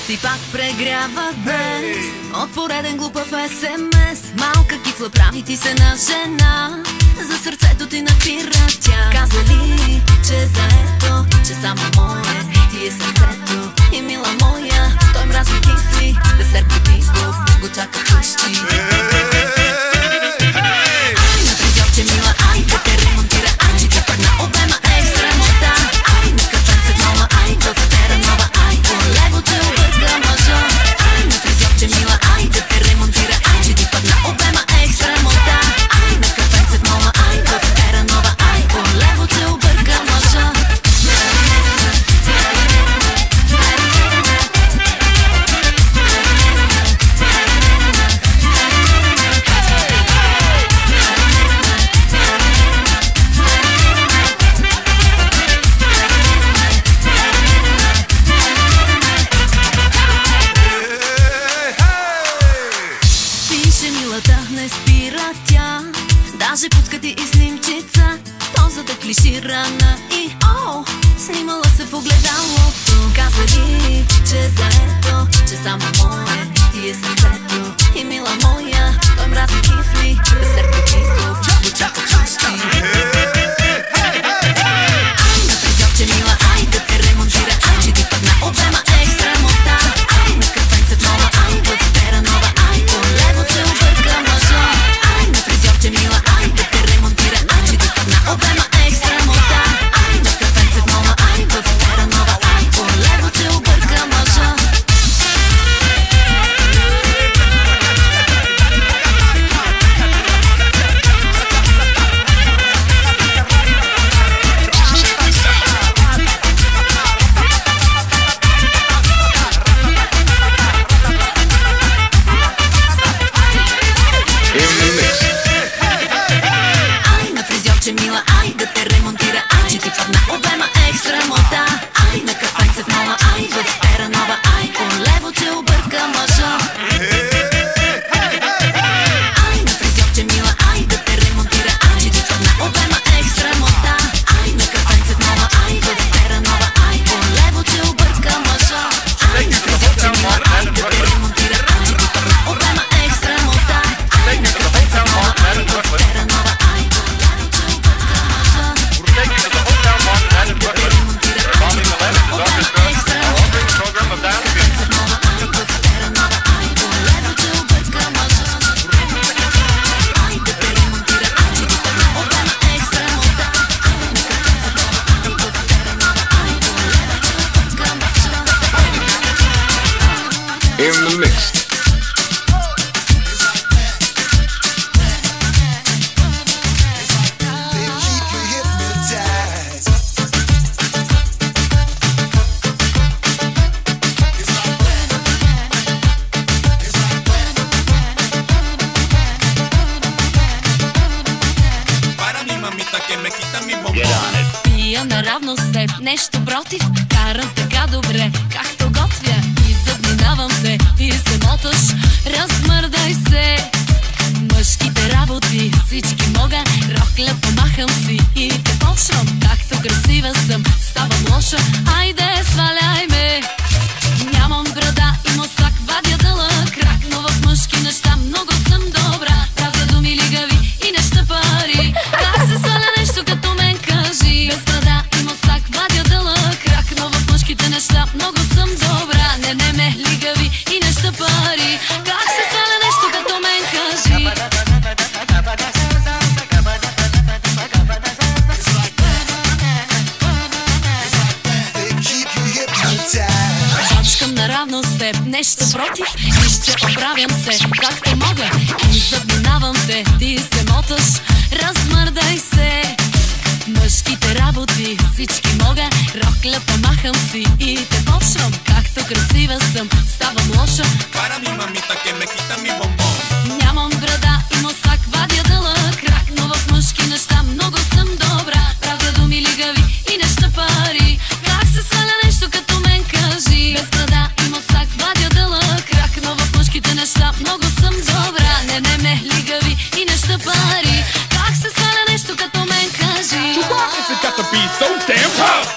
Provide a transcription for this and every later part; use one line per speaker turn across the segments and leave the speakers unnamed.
Ти пак прегрява днес от пореден глупав СМС. Малка кифла прави ти се на жена, за сърцето ти напира тя. Каза ли, че е заето, че само мое ти е сърцето. И мила моя, той мразни кисли, десерт Бутиков го чака вкъщи. Ай, на фризьорче мила, ай да те ремонтира, ай че ти падна обема, ей срамота. Ай, на кафенце в мола, ай в афера нова, ай по лево те обърка мъжа. Ай, на фризьорче мила, ай да те ремонтира, ай че ти падна обема, ей срамота. Ай, на кафенце в мола, ай в афера нова, ай по лево те обърка мъжа. Не спира тя, даже пуска ти и снимчица, позата клиширана и снимала се в огледалото. Каза ли, че е заето, че само мое ти е сърцето. И мила моя, той мразни кифли, десерт Бутиков го чака вкъщи. Ай, на фризьорче мила, ай да те ремонтира, ай че ти падна обема, ей срамота. Ай, на кафенце в мола, ай в афера нова, ай по лево те обърка мъжа. Ай, на фризьорче мила, ай да те ремонтира, ай че ти падна обема, ей срамота. Ай, на кафенце в мола, ай в афера нова, ай по лево те обърка мъжа. Ай, на фризьорче мила, ай да те ремонтира, ай че ти падна обема, ей срамота. Ай, на кафенце в мола, ай в афера нова, ай по лево те обърка мъжа. Ай, на фризьорче мила, ай да те ремонтира, ай че ти падна обема, ей срамота. Ай, на кафенце в мола, ай в афера нова, ай по лево те обърка мъжа. Ай, на фризьорче мила, ай да те ремонтира, ай че ти падна обема, ей срамота. Ай, на кафенце в мола, ай в афера нова, ай по лево те обърка мъжа.
In the mix.
Пия наравно с теб, нещо против, карам така добре, както готвя. И задминавам те, и се моташ, размърдай се. Мъжките работи, всички мога, рокля помахам си и те почвам. Както красива съм, ставам лоша, айде сваляй ме. Нямам брада и мустак, вадя дълъг крак, но в мъжки неща много съм добра. Каза думи лигави и неща пари, как се сваля нещо като мен кажи. Без брада и мустак, вадя дълъг крак, но в мъжките неща много съм добра. Не ме лигави и неща пари, как се сваля нещо като мен кажи. теб нещо против. Нищо оправям се както мога и задминавам те, ти се моташ. Размърдай се. Мъжките работи всички мога. Рокля махам си и те почвам. Както красива съм, ставам лоша.
Para mi mamita que me quita mi bombón.
Нямам брада и мустак, вадя дълъг крак, но в мъжки неща много съм добра. Правда думи лигави и неща пари. Как се сваля нещо като мен, кажи. Без брада и мустак, вадя дълъг крак, но в мъжките неща много съм добра. Не, лигави и неща пари. Как се сваля нещо като мен, кажи.
So why is it got to be so damn tough?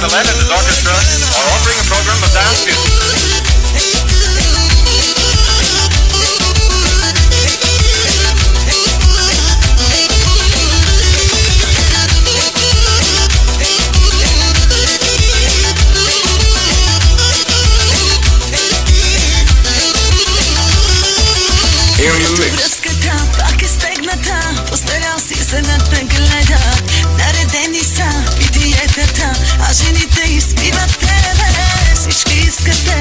Millet and his orchestra are offering a program of dance music.
Връзката пак е стегната, постелял си се да те гледа. Наредени са питиетата, а жените изпиват тебе. Всички искате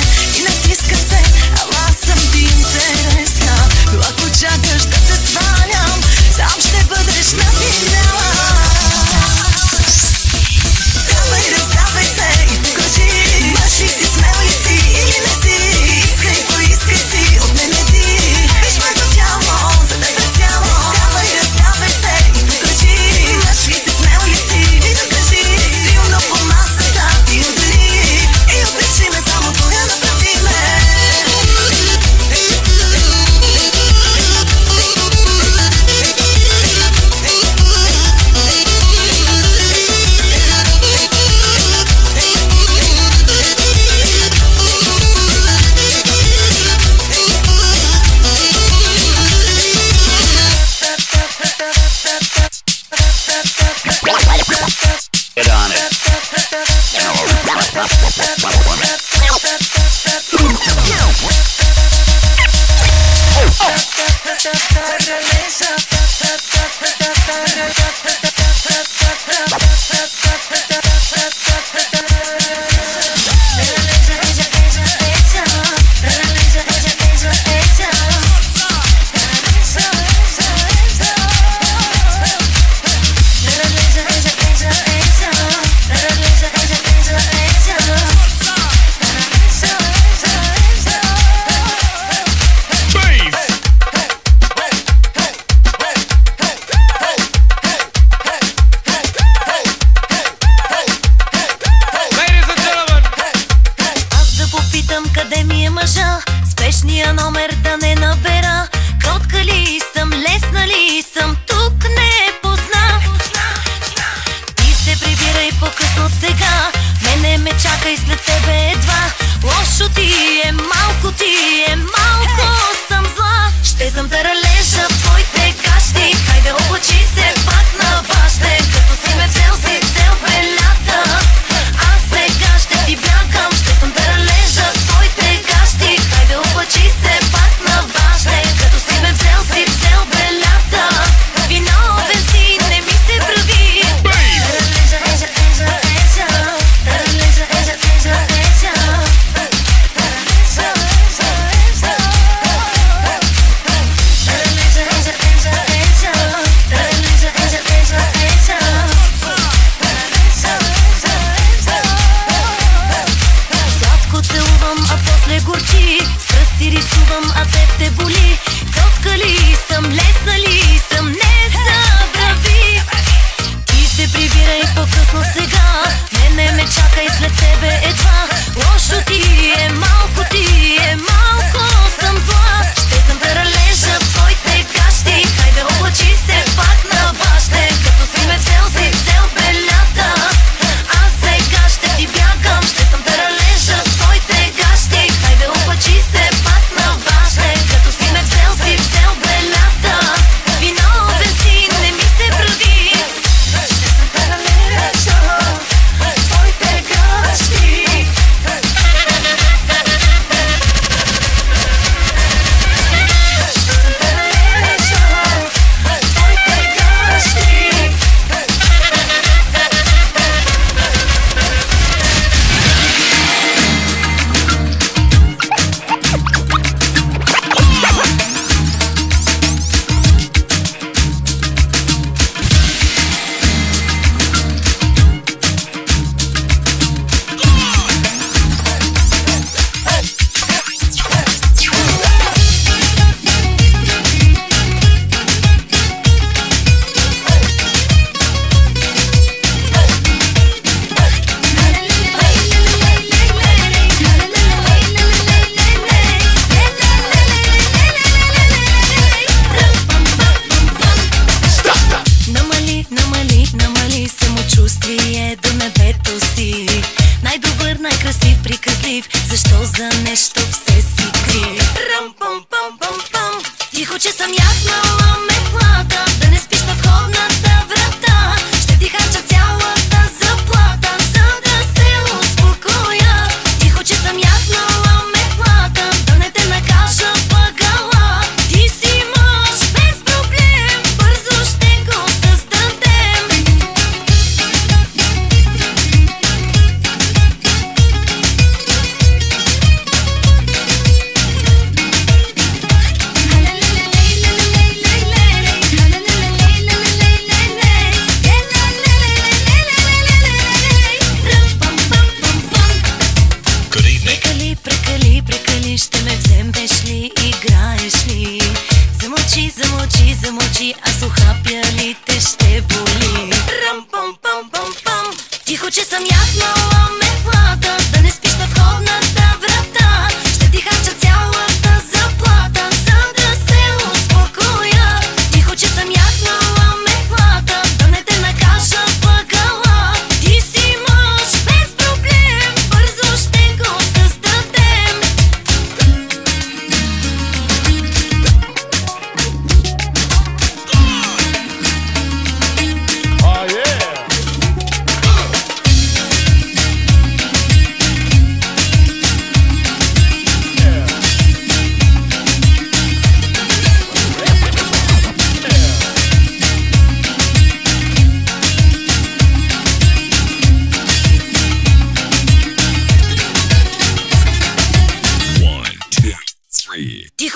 Къде ми е мъжа? Спешния номер да не набера. Кротка ли съм, лесна ли съм, тук не позна. Ти се прибирай по-късно сега, мене ме чакай след тебе едва. Лошо ти е, малко ти е, малко съм зла. Ще съм таралежа в твоите кащи, хайде облачи се пак на баща. Като си ме взел, си взел белята, аз сега ще ти бягам. Ще съм таралежа в твоите кащи, хайде облачи се пак на баща. Като си ме взел, си взел белята, виновен си, не ми се прави. Таралежа, ежа, ежа, ежа, таралежа, ежа, ежа, ежа, таралежа, ежа, ежа, таралежа, ежа, ежа, ежа, таралежа, ежа, ежа, ежа, таралежа, ежа, ежа. Сладко целувам, а после горчи, с пръсти рисувам, а теб те боли. Кротка ли съм, лесна ли съм, не забрави. Ти се прибирай по-късно сега, мене ме чакай след тебе едва. Лошо ти е, малко ти е, малко съм зла. Ще съм таралежа в твоите кащи, хайде облачи се пак на баща. Като си ме взел, си взел белята, аз сега ще ти бягам. Ще съм таралежа в твоите кащи, хайде облачи се пак на баща. Като си ме взел, си взел белята, виновен си, не ми се прави. Ще съм таралежа в твоите кащи. Намали самочувствие до небето си. Най-добър, най-красив, приказлив, защо за нещо все си крив? Рам-пам-пам-пам-пам. Тихо, че съм яхнала метлата, да не спиш на входната врата. Ще ти харча цялата заплата, за да се успокоя. Тихо, че съм яхнала метлата, да не те накажа въгъла. Ти си мъж без проблем, бързо ще го създадем.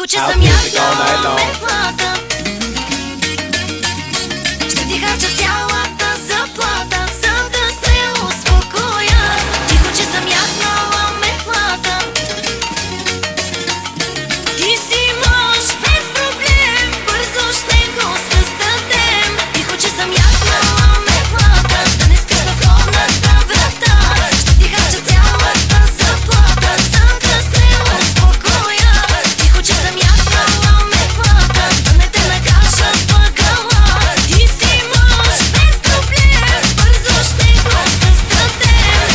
Тихо, че съм ясна метлата. Ще ти харча цялата заплата, за да се успокоя. Тихо, че съм яснала метлата. Ти си мъж без проблем, бързо ще го създадем. Тихо, че съм яснала метлата, да не спиш на входната врата. Ще ти харча цялата заплата, за да се успокоя. Тихо, че съм яснала метлата, да не те накажа въгъла. Ти си мъж без проблем, бързо ще го създадем.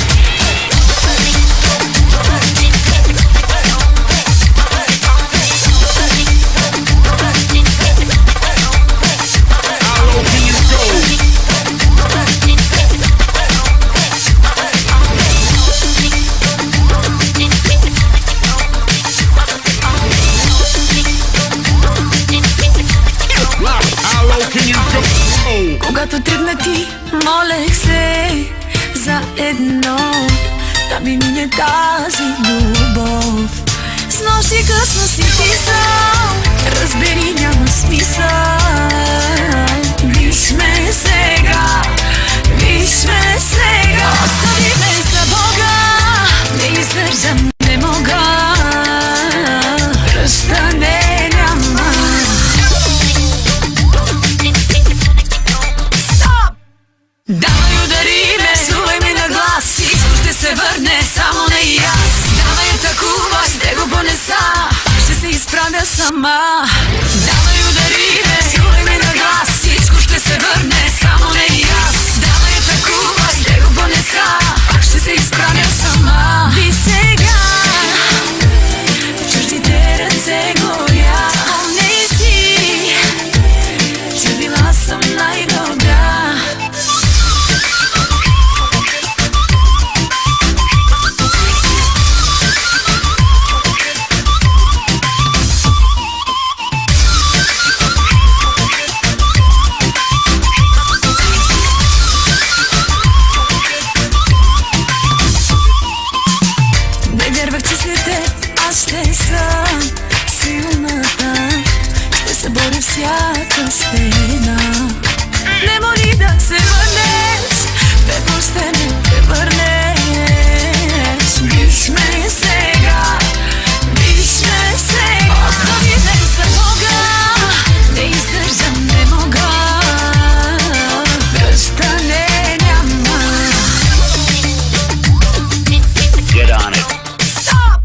How low can you go? How low can you go?
Когато тръгна ти, молех се за едно, да ми мине тази любов. С нощи късно си писал, разбери, няма смисъл. Виж ме сега, виж ме сега. Остави ме за Бога, не издържам, не мога. Пръщане няма. Давай удари ме, сувай ме на глас, всичко ще се върне, само не и аз. Давай атакувай, ще го понеса, ще се изправя сама. Давай удари ме, сувай ме на глас, всичко ще се върне, само не и аз. Давай атакувай, ще го понеса, ще се изправя сама. Ви сега, в чуждите ръце горя. Спомни си, че била съм най-добра. Не вярвах, че след теб аз ще съм силната. Ще се боря всяка стена. Не моли да се върнеш, бебо ще ме превърнеш. Виж ме сега, виж ме сега. Остави ме за Бога, не издържам, не мога. Връщане няма.
Get on it.
Стоп!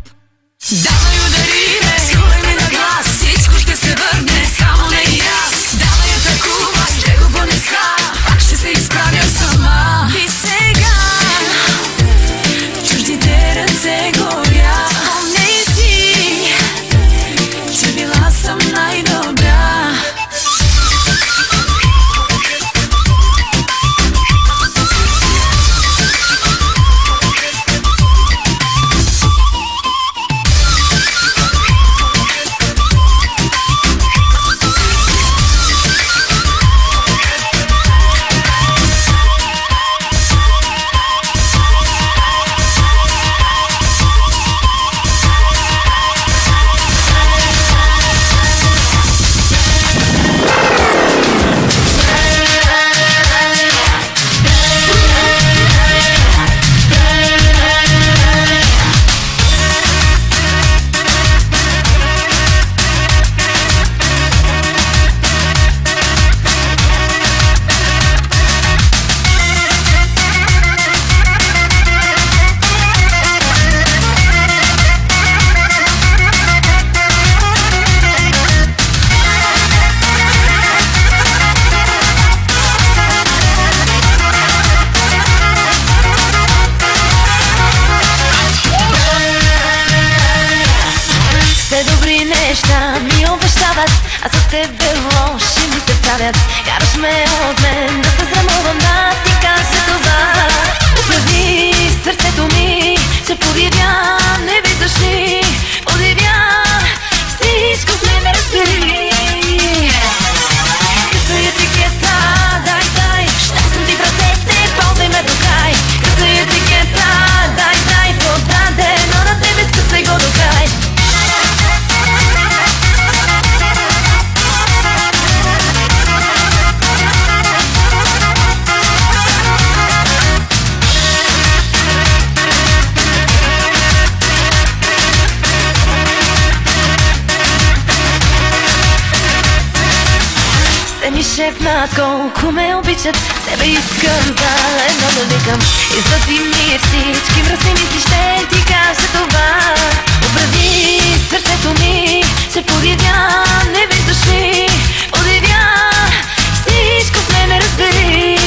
Давай удари ме, сувай ме на глас, всичко ще се върне, само не и аз. Давай атакувай, ще го понеса, пак ще се изправя сама. И сега, в чуждите ръце горя. Спомни си, че била съм най-добра. Все добри неща ми обещават, а с тебе лоши ми се правят. Караш ме от мен да се срамувам, да ти кажа това. Оправи сърцето ми, се подивя, не виждаш ли? Подивя, всичко сме ме разбери. Къса етикета, дай, щастен ти в ръцете, ползвай ме до край. Къса етикета, дай, подадено на тебе, скъсай го до край.
шеф над колко ме обичат. Тебе искам за едно да викам. Извади ми всички мръсни мисли, ще ти кажа това. Образи сърцето ми, се подивя, не виждаш ли? Подивя, всичко в мене разбери.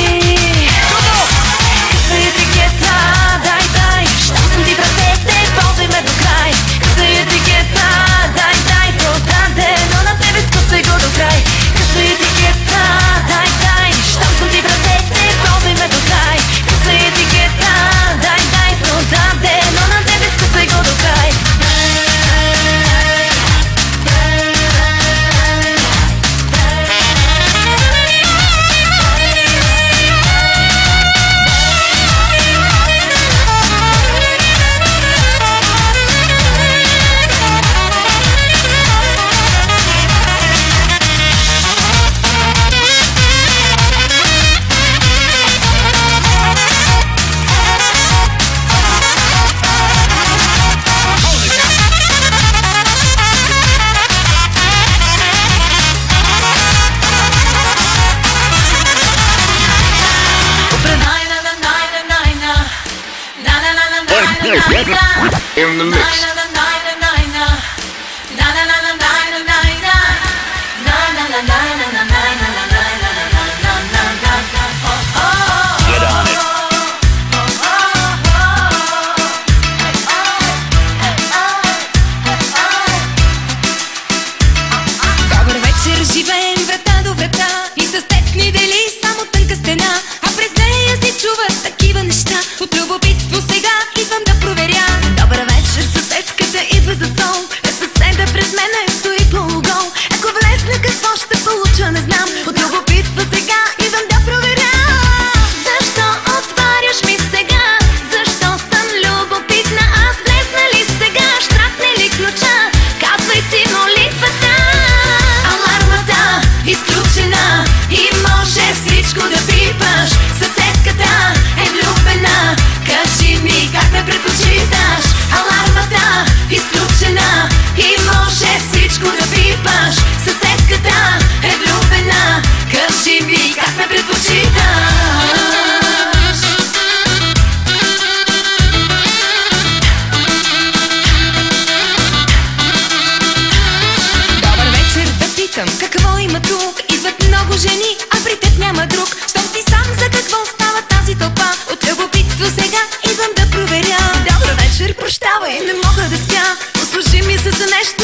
Къса етикета, дай, щом съм ти в ръцете, ползвай ме до край. Къса етикета, дай, продадено на тебе, скъсай го до край. Къса етикета, дай, щом съм ти в ръцете, ползвай ме до край. Къса етикета, дай, продадено на тебе, скъсай го до край.
In the mix.
Get on it.
Добър вечер, живеем врата до врата и с теб ни дели само тънка стена, а през нея се чуват такива неща. От любопитство сега идвам да проверя. Добър вечер, съседката идва за сол, а съседа пред мене стои полугол. Ако влезна, какво ще получа, не знам. От любопитство сега идвам да проверя.
Защо отваряш ми сега? Защо съм любопитна? Аз влезна ли сега? Щракне ли ключа? Казвай си молитвата.
Алармата изключена и може всичко да пипаш. Съседката е влюбена, кажи ми как ме предпочиташ. Алармата изключена и може всичко да пипаш. Съседката е влюбена, кажи ми как ме предпочиташ. Добър вечер, да питам, какво има тук? Идват много жени, а при теб няма друг. Щом си сам, за какво става тази тълпа? От любопитство сега идвам да проверя. Добър вечер, прощавай, не мога да спя. Послужи ми се за нещо,